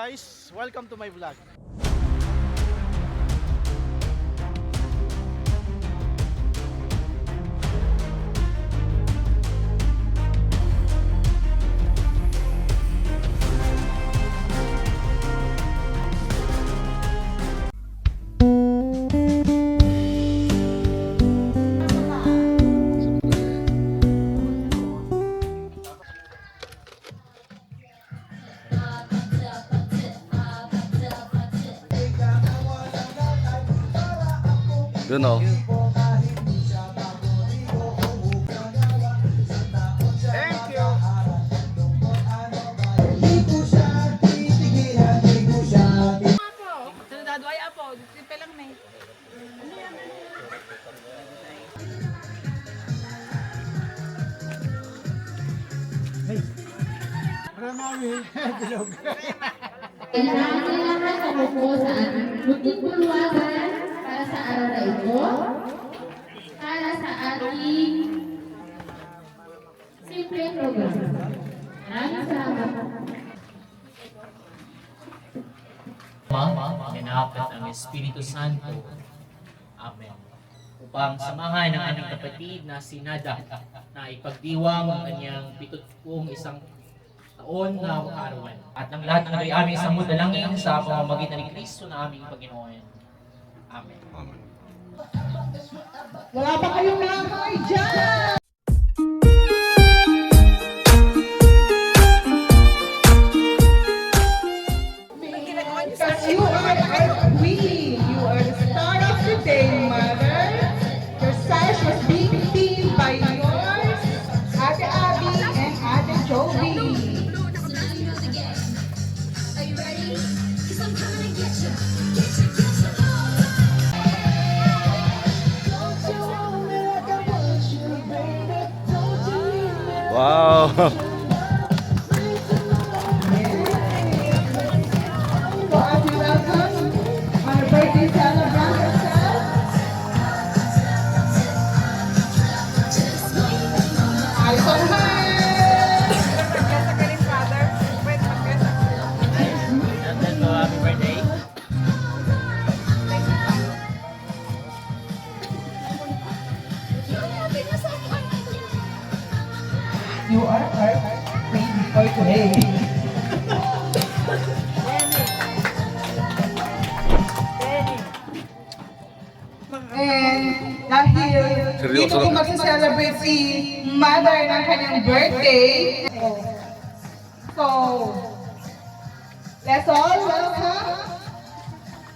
guys, welcome to my vlog. Yun o. Thank you. Sunod ay apo, simple lang na eh. Kailangan umupo sa munting bulwagan para sa araw na ito, para sa ating simple program. Maraming salamat. Ginapit ang Espiritu Santo. Amen. Upang samahan ng ating kapatid na si Nada na ipagdiwang ang kanyang 71 taon na kaarawan. At ang lahat ng ay aming isang dalangin sa pamamagitan ni Kristo na aming Panginoon. Amen. Wala pa kayong nakakay dyan! Because you are our queen. You are the star of the day, Mother. Your sash was being pinned by yours, Ate Abby and Ate Joey. Are you ready? 'Cause I'm coming to get you. Get you, get you. Wow. So as we welcome our birthday celebrant herself, Alison Hayes! And then, happy birthday. You are our baby for today. And dahil dito ko mag-celebrate si mother ng kanyang birthday. So, let's all welcome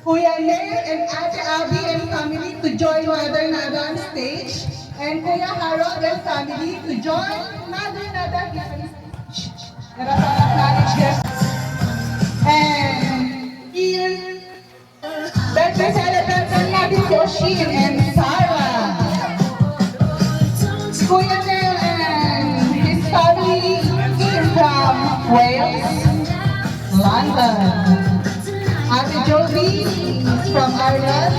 Kuya Ner and Ate Abby and family to join Mother Nada on stage. And Kuya Harold and family to join Mother Nada here on stage. Let us all acknowledge them. And here, birthday celebration natin si Oshin and Sarah. Kuya Ner and his family came from Wales, London. Ate Joey is from Ireland,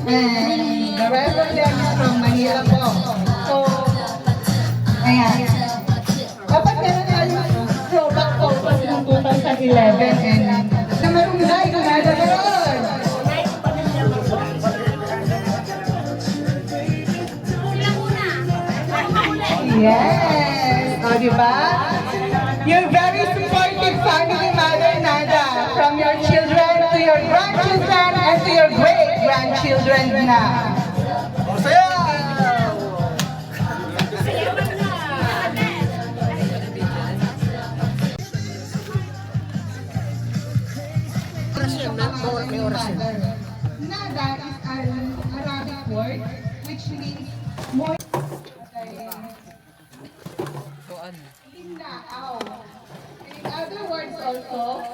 and the rest of them is from Manila po. So, ayan. Dapat meron tayong throwback photos ng 2011 and namarunday kung nada meron. Yes! O, diba? You're very supportive family, Mother Nada. From your children to your grandchildren and to your great-grandchildren na. Nada is an Arabic word which means more. Linaaw. In other words also,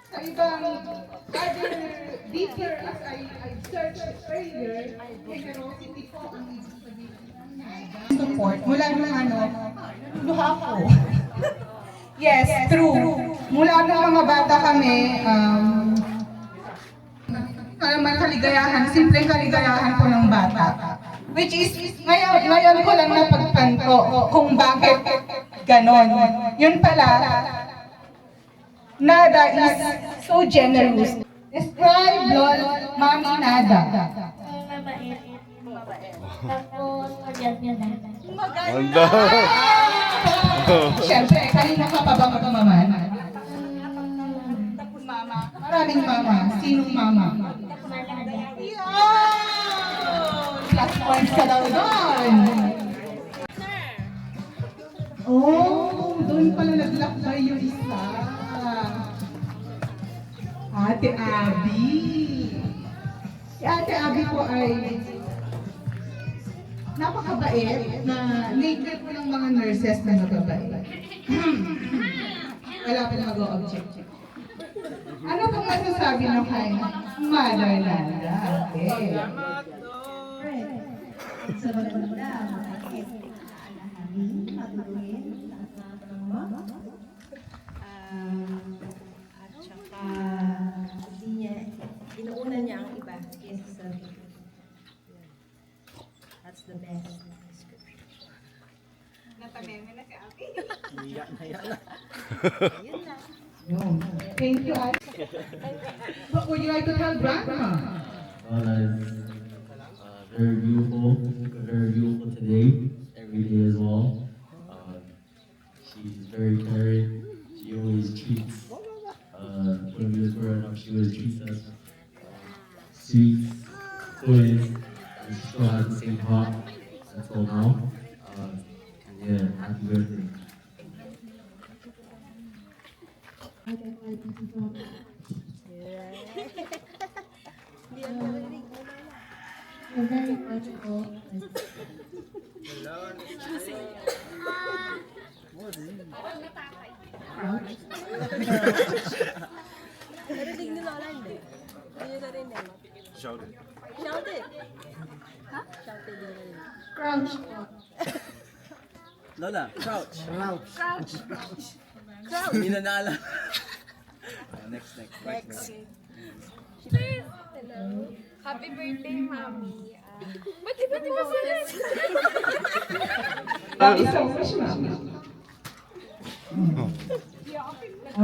sa ibang other deeper as I searched earlier, generosity po ang ibig sabihin ng nada. Support mula ng luha ko. Yes, true. Mula ng mga bata kami, kaligayahan, simpleng kaligayahan po ng bata. Which is, ngayon ko lang napagtanto kung bakit ganon. Yun pala, Nada is so generous. Describe Mommy Nada. Mabait. Tapos, magyan-yan. Ganda. Siyempre, kanina ka pa ba magmamaman? Mama. Maraming mama. Sinong mama? Plus points ka daw doon. Oh, doon pala naglakbay yung isa. Ate Abby. Si Ate Abby po ay napakabait na nature po ng mga nurses na nagabait. Wala po na mag-o-object. Ano pong masasabi nyo kay Mother Nanda? Okay. Sa maganda, makikit, alahanin, matutuin, at saka hindi niya, inuuna niya ang iba kaysa sa sarili. That's the best description. Thank you, Ate. What would you like to tell Grandma? Well, very beautiful today, every day as well. She's very caring. She always treats, when we was growing up, she always treats us sweets, toys, and she still has the same heart until now. Yeah, happy birthday. We're very grateful. Narinig ni Lola hindi. Hindi niyo narinig. Shouted. Shouted. Ha? Shouted din narinig. Crouch po. Lola, crouch. Crouch. Hindi na naalala. Next. Hello. Happy birthday, Mommy. Ba't di ba di ba sila? Thank you so much, Mama.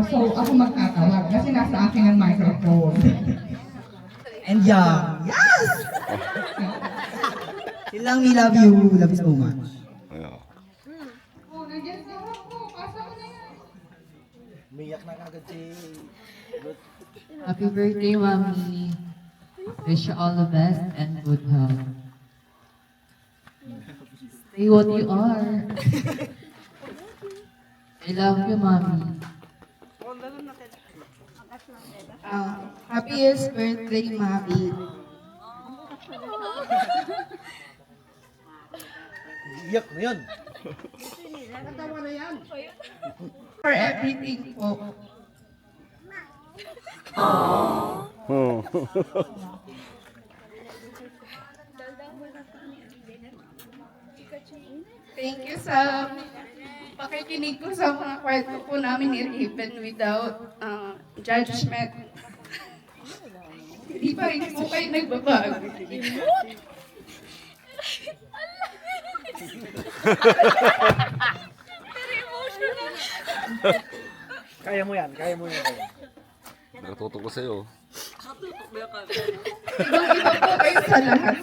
So, ako magtatawag kasi nasa akin ang microphone. And yeah, yes! Silang we love you so much. Yeah. Oh, nandiyan sa ako. Pasa mo na yan. Umiyak na kagad si Ruth. Happy birthday, Mommy. Wish you all the best and good health. Stay what you are. I love you, Mommy. Happiest birthday, Mommy. Iyak na yan. For everything po. Thank you sa pakikinig ko sa mga kwento po namin ni Raven without judgment. Hindi pa rin po kayo nagbabago. Kaya mo yan. Natuto ko sa'yo. Ibang-iba po kayo sa lahat.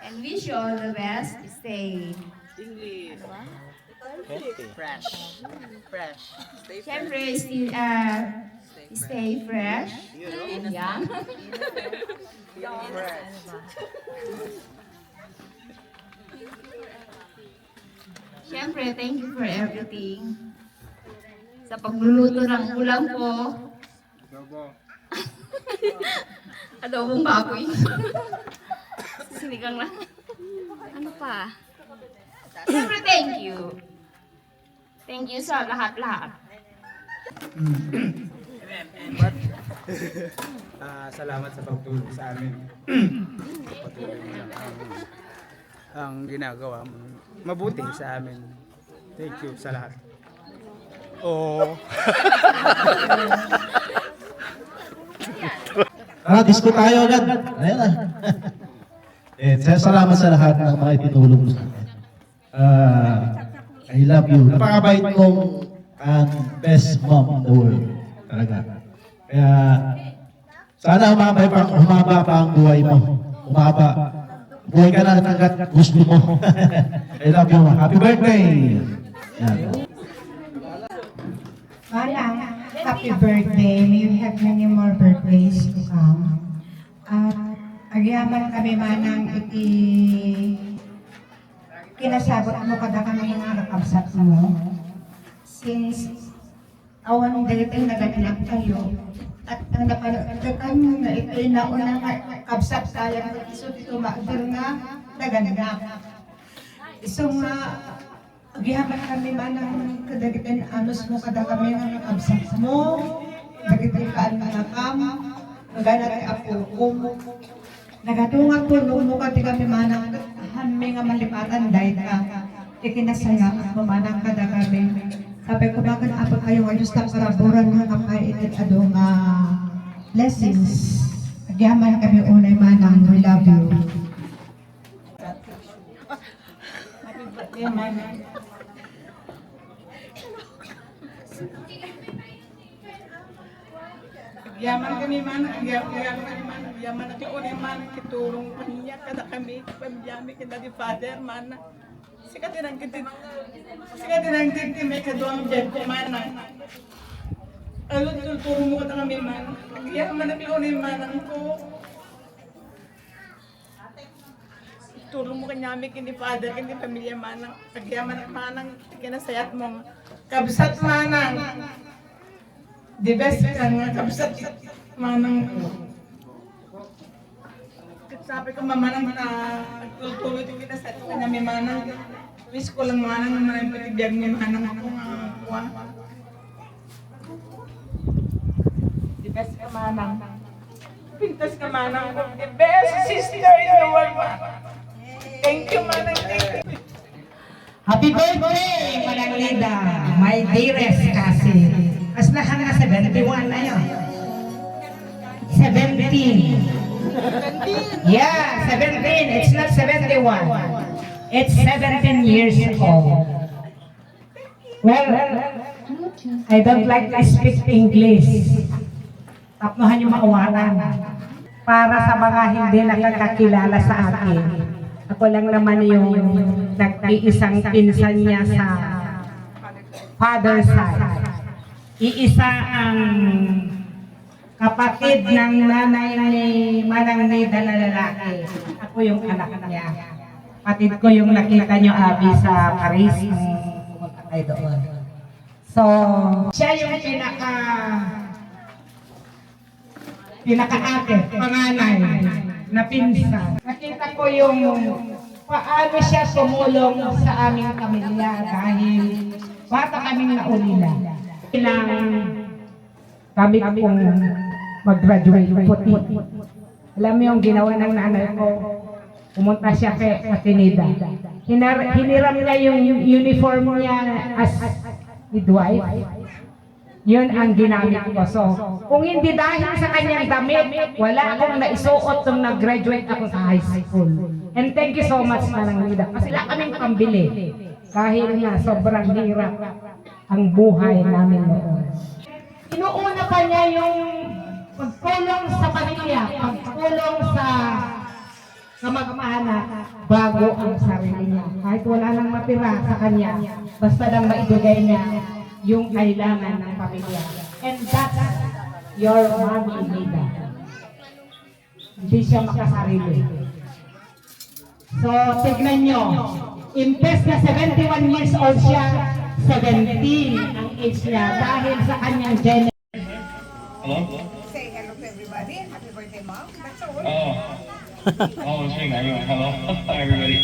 And wish you all the best. Stay Fresh. Siyempre, stay fresh and young. Siyempre, thank you for everything. Sa pagluluto ng ulam ko. Adobong baboy. Sinigang lang. Ano pa? Siyempre, thank you. Thank you sa lahat-lahat. Salamat sa pagtulong sa amin. Patuloy mo lang ang ginagawa mo. Mabuti sa amin. Thank you sa lahat. Oh. Disco tayo agad. Ayan na. Salamat sa lahat ng mga itinulong mo sa akin. I love you. Napakabait mong ang best mom in the world. Talaga. Kaya, sana humaba pa ang buhay mo. Humaba. Buhay ka na hanggat gusto mo. I love you. Happy birthday! Yan. Manang, happy birthday. May you have many more birthdays to come. At agyaman kami manang iti kinasabot mo kada kami nga nakabsat mo. Since awan dating naganap kayo at ang napalagdagan mo na ito'y nauna nga kabsat sayang iso dito maagdir nga naganap. Iso nga agyaman kami manang kadagitan anos mo kada kami nga nakabsat mo. Dagitan kaan nga kam. Magana kay apo ko. Nagatungag tulong mo kati kami manang hami nga malipatan dahil ka. Ikinasaya at mamanang kada kami. Sabi ko bakit apo kayo nga Diyos na paraburan nga kapaitin adong blessings. Agyaman kami unay manang. We love you. Happy birthday manang. Yaman kami man, yaman na kiunay man, kitulong kaniya, kada kami, pamiyami, kita di father man. Sika tinang may kaduang dyan ko man. Alot tulong mo kata kami man, yaman na kiunay man ko. Tulong mo kanyami, kini father, kini pamilya man, pagyaman na manang, kinasayat mong kabsat manang. The best ka nga kabsat manang ko. Sabi ko mamanang na tuloy ito kita sa ito kanya may manang. Wish ko lang manang na manang patibiyag may manang ako nga kuha. The best ka manang. Pintas ka manang ko. The best sister in the world man. Thank you manang, thank you. Happy birthday, Manang Lida, my dearest kasi. As na ka na 71 na yun. 17. Yeah, 17. It's not 71. It's 17 years old. Well, I don't like to speak English. Tapnohan yung mauwaran. Para sa mga hindi nakakakilala sa akin. Ako lang naman yung nag-iisang pinsan niya sa father's side. Iisa ang kapatid ng nanay ni Manang Nida na lalaki. Ako yung anak niya. Kapatid ko yung nakita nyo, Abby, sa Paris. Pumunta kayo doon. So, siya yung pinaka-ate, panganay, na pinsan. Nakita ko yung paano siya tumulong sa aming pamilya dahil bata kaming naulila. Ilang kami kung mag-graduate puti. Alam mo yung ginawa ng nanay ko, pumunta siya kay Atenida. Hiniram niya yung uniform niya as midwife. Yun ang ginamit ko. So, kung hindi dahil sa kanyang damit, wala akong naisuot nung nag-graduate ako sa high school. And thank you so much, Manang Nida. Kasi wala kaming pambili. Dahil nga sobrang hirap ang buhay namin noon. Inuuna pa niya yung pagtulong sa pamilya, pagtulong sa kamag-anak bago ang sarili niya. Kahit wala nang matira sa kanya, basta lang maibigay niya yung kailangan ng pamilya. And that's your mommy, Nida. Hindi siya makasarili. So, tignan nyo. Imbes na 71 years old siya, 17 ang age niya dahil sa kanyang genetic. Hello? Say hello to everybody. Happy birthday, Mom. That's all. Saying that. Hello, everybody.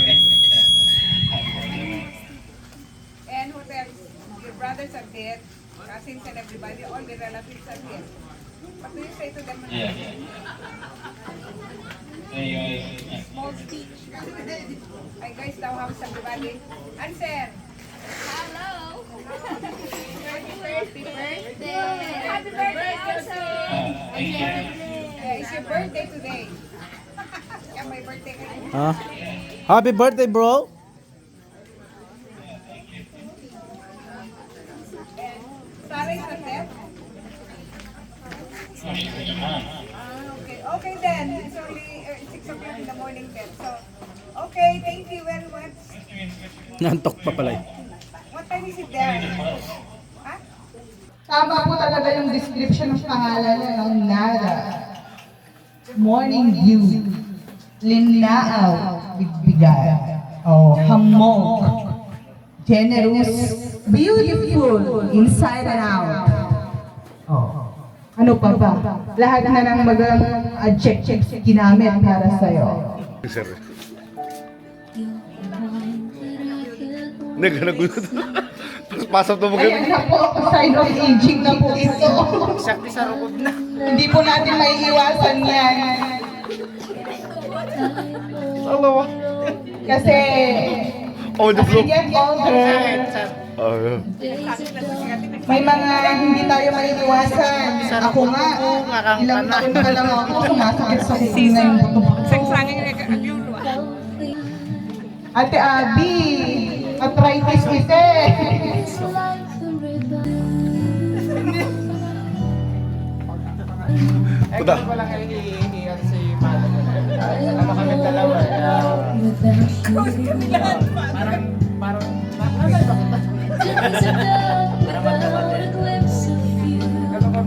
Happy birthday, Mom. And who else? Your brothers are here, cousins and everybody, all the relatives are here. What do you say to them? Yeah. Hey guys. Small speech. Hi guys, now how's everybody? Answer. Hello! Happy birthday! Happy birthday also! Thank you. It's your birthday today. may birthday kayo. Ah. Happy birthday, bro. Sarah is the step? Okay. Okay then. It's only 6 o'clock in the morning then. So, okay. Thank you very much. Nantok pa pala eh. What time is it there? Ha? Tama po talaga yung description ng pangalan niya, ng Nada. Morning view. Linaaw with bigay. Oh, hamog. Generous. Beautiful. Inside and out. Oh. Ano pa ba? Lahat na ng magandang adjectives ginamit para sa'yo. Naganagulat. Pasok to mo Ayan na po, sign of aging na po ito. Sakti sa rukod na. Hindi po natin maiiwasan yan. Alawa. Kasi, On the as we floor. get older, Oh, yeah. may mga hindi tayo maiiwasan. Ako nga, ilang taon pa lang ako, sumasakit sa kusina yung buto-buto. Ate Abby, arthritis ito eh. Ito ko lang hinihingi kasi ano kami dalawa. Parang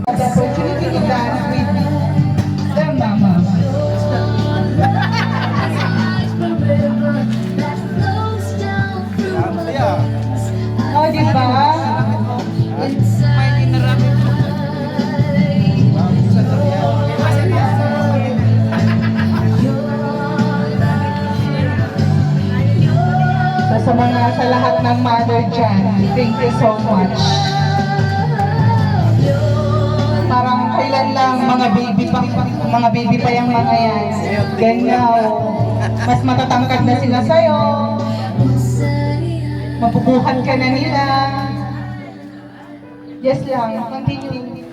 The opportunity to dance with the mama. Oh, di ba? Sa lahat ng mother dyan, thank you so much. Parang kailan lang mga baby pa yung mga yan. Ganyan, mas matatangkad na sila sa'yo. Mapubuhat ka na nila. Yes lang, continue.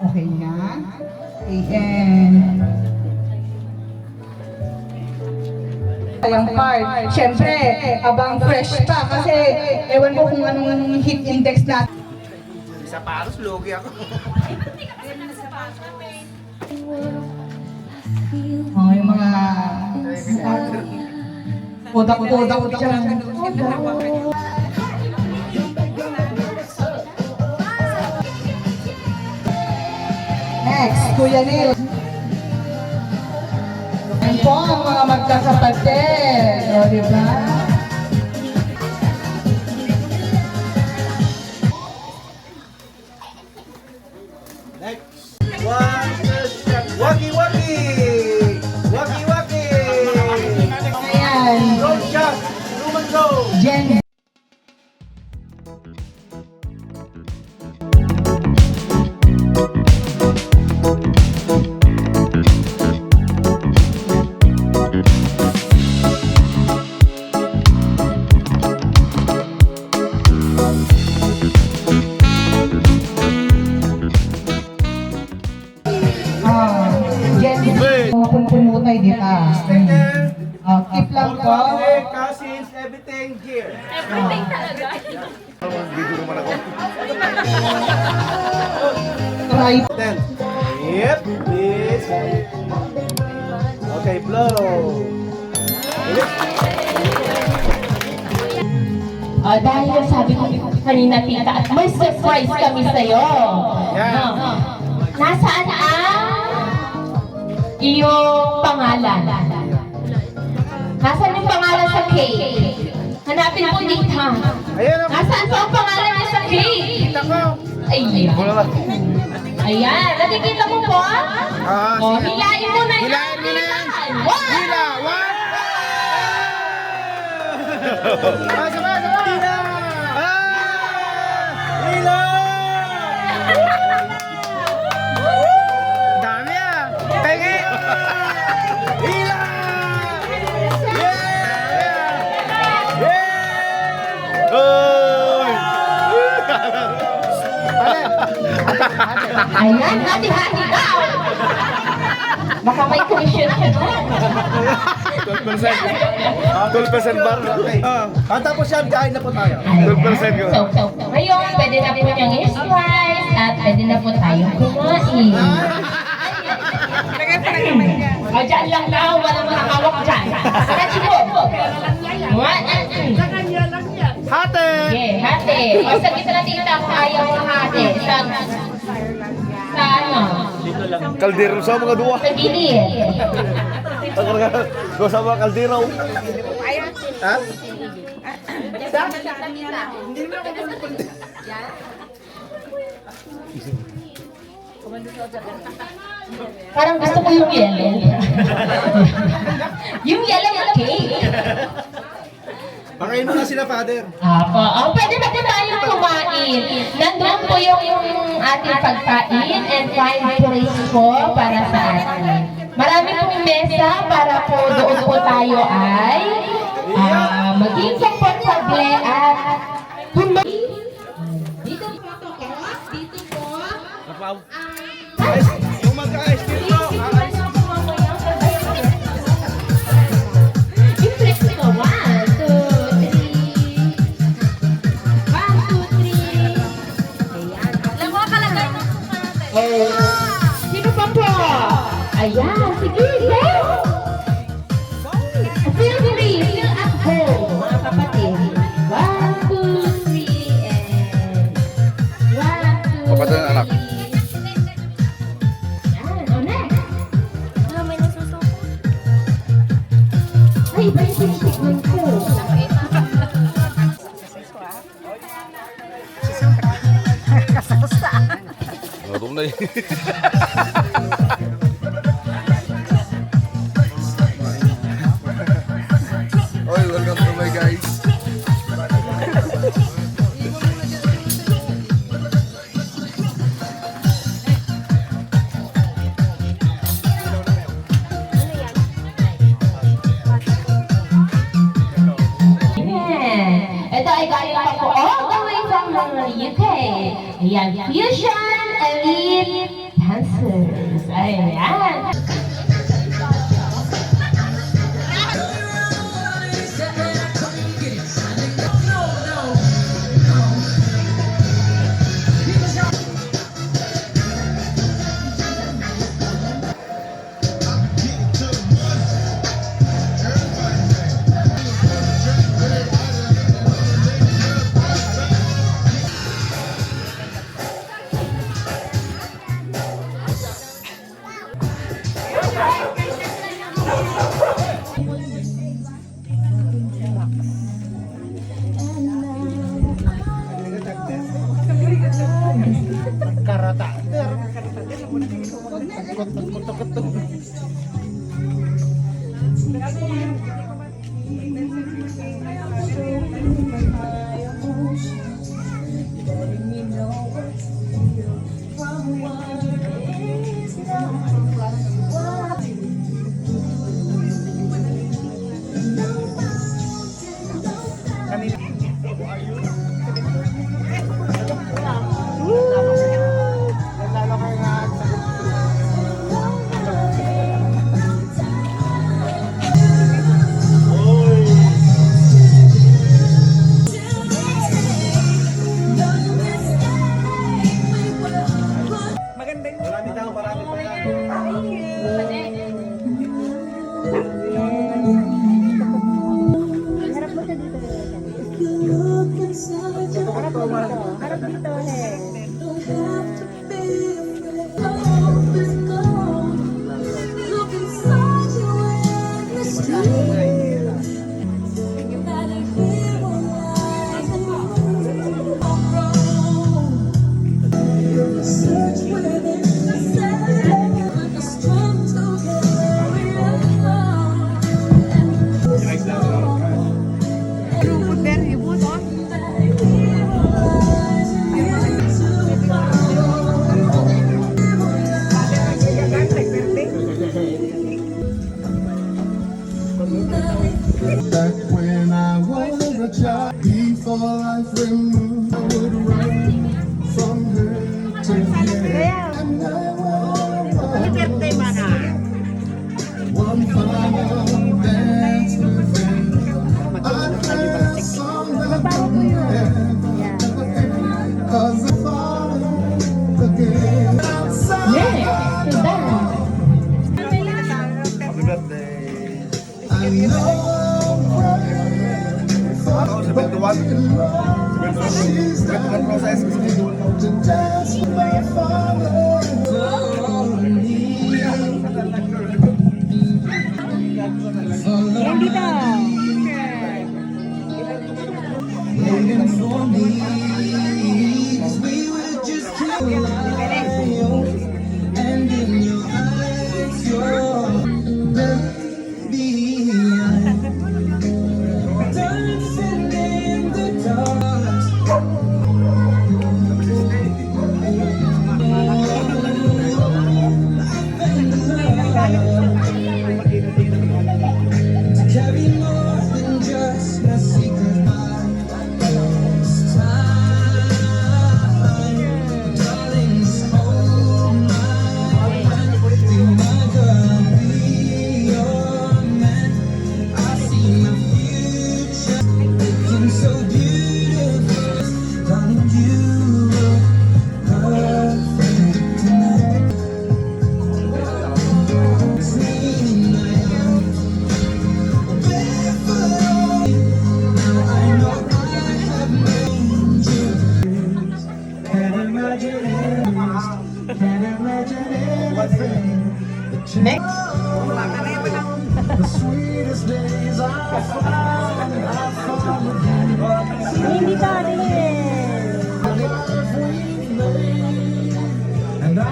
Okay na. And yung part. Siyempre, abang fresh pa kasi ewan ko kung anong heat index natin. sa paros, logi ako. Oh, yung mga kodak-kodak dyan. Next, Kuya Neil. Yan po ang mga magkakapatid. O, diba? Next. Waki waki! Waki waki! Ayan. Road shot! Roman go! Jen. Punpunutay dito. Keep lang po. Cousins, everything here. Everything talaga. Video naman ako. Try. Then, yep, this. Okay, blow. Dahil sabi ko kanina tita at may surprise kami sa'yo. Nasaan ang iyong pangalan? Nasaan yung pangalan sa cake? Hanapin mo dito. Nasaan po ang pangalan niya sa cake? Ayan. Ayan. Nakikita mo po? O, hilain mo na yan. Hilain mo na yan. One. Hila, one. Sama. Hila. Hila. Dami ah. Pegi. Hila. Ayan, hati-hati daw. Baka may commission ka doon. 12% bar. Tapos yan, kain na po tayo. 12% ko. So, ngayon, pwede na po niyang i-slice at pwede na po tayong kumain. O, dyan lang daw, walang makakawak dyan. Kachi po. 1 and 2. Hate! Okay, hati. O, sa gitna na tita kung ayaw mahati. Sa ano? Kaldero sa mga duwa. Sa gilid. Ako nga, go sa mga kaldero. Ha? Parang gusto ko yung yellow. Yung yellow yung cake. Pakain mo na sila, Father. Apo, pwede na po tayong kumain. Nandun po yung ating pagkain and fine place po para sa atin. Marami pong mesa para po doon po tayo ay maging komportable at kumain. Dito po to, dito po. Yung magka-ice cream mo. I-flex ko. 1, 2, 3. 1, 2, 3. Ayan. Alam mo, kalagay mo po. Sino pa po? Ayan, sige, go! Feel free, feel at home, mga kapatid. 1, 2, 3, and 1, 2, 3. Kapatid ng anak. Yan, o next. Ay, iba yung sinistignan ko. Gutom na yun. Oy, welcome to my guys. Ito ay galing pa po all the way from UK. Ayan, fusion elite dancers. Ayan. Back when I was a child, before life removed, I would run from her to here. And now I Carry more than just a secret by this time. Darling, just hold my hand. Be my girl, be your man. I see my future looking so beautiful. Darling, you look perfect tonight. Singing my arms. The sweetest days I found with you. Hindi and I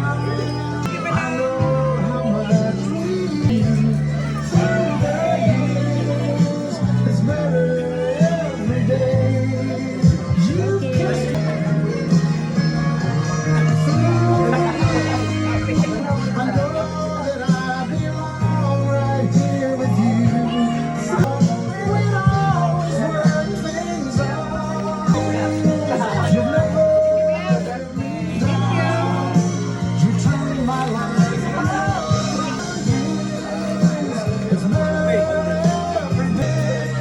know how much we through the years. It's better every day. You kiss me. I know that I belong right here with you. So we'd always work things out. You never let me down. You turned my life around. It's better every day.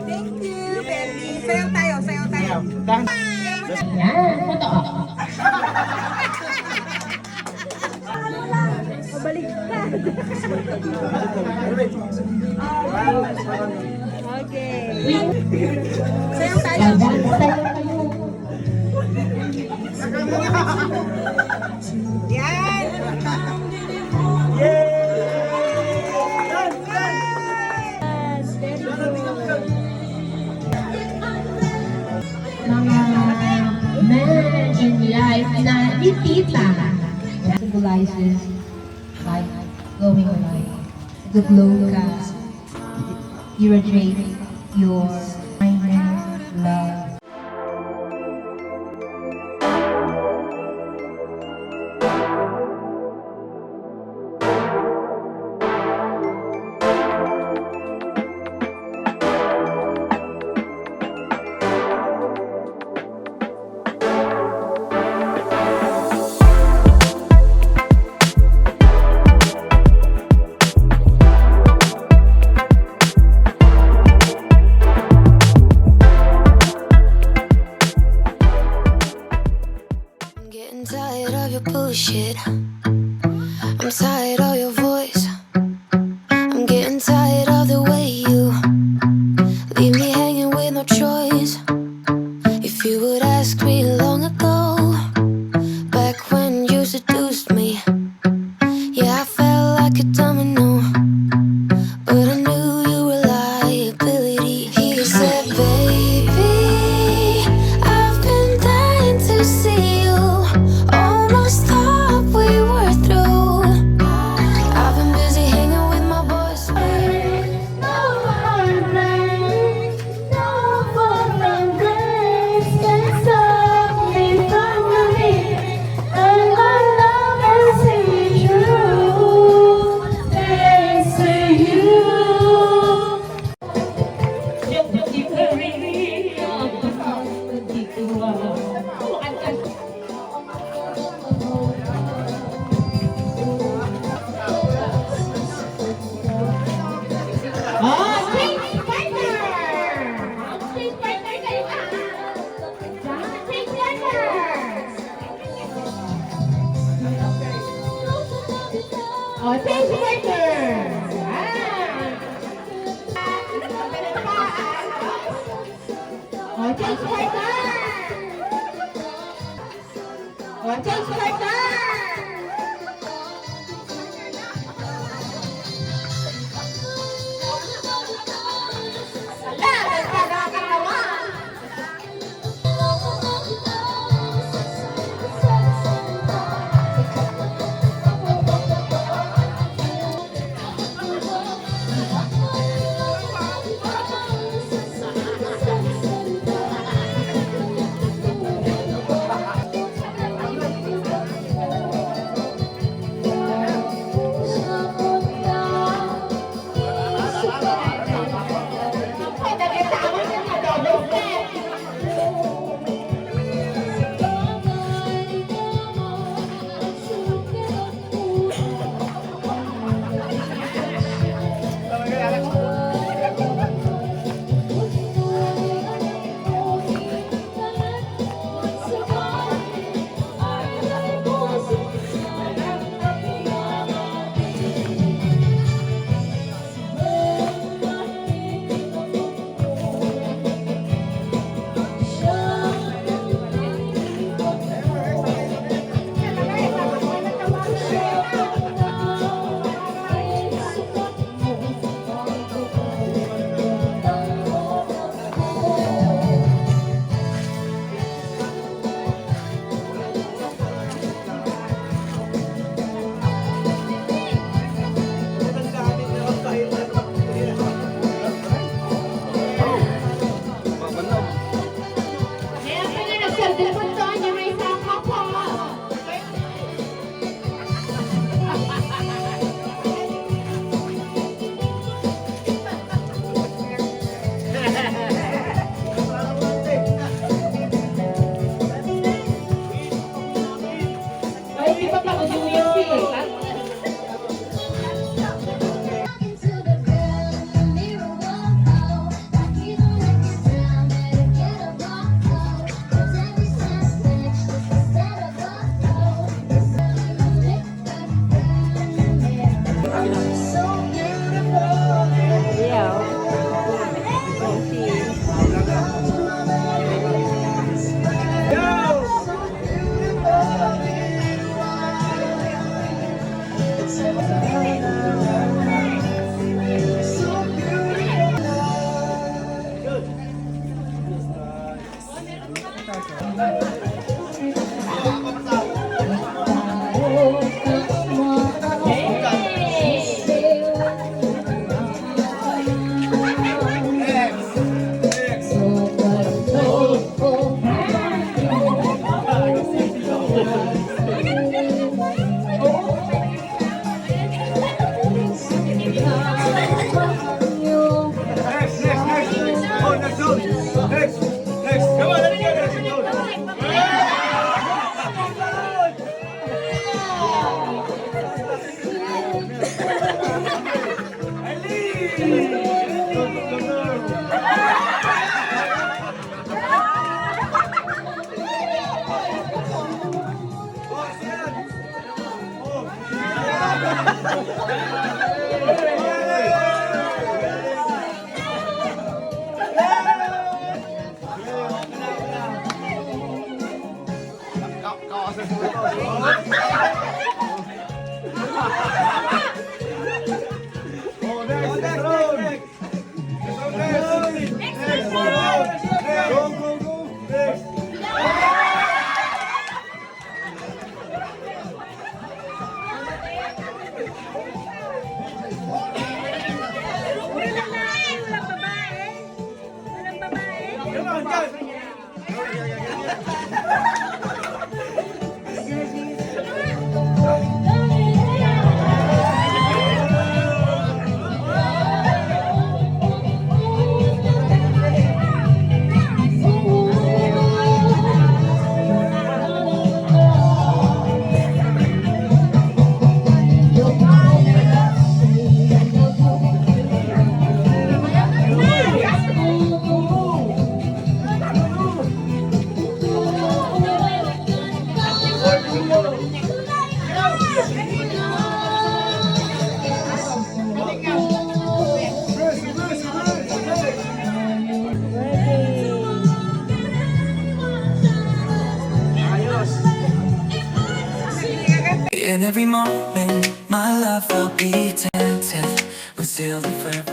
Thank you, Benny. Sayaw tayo, sayaw tayo. Yan, foto. Mabaliktad. Okay. Sayaw tayo. Yan. Mga man in life na ditita. Symbolizes life, glowing light. The glow ka, irradiate your kindness, love. change partner! Change partner! In every moment, my love will be attentive. We're sealed in forever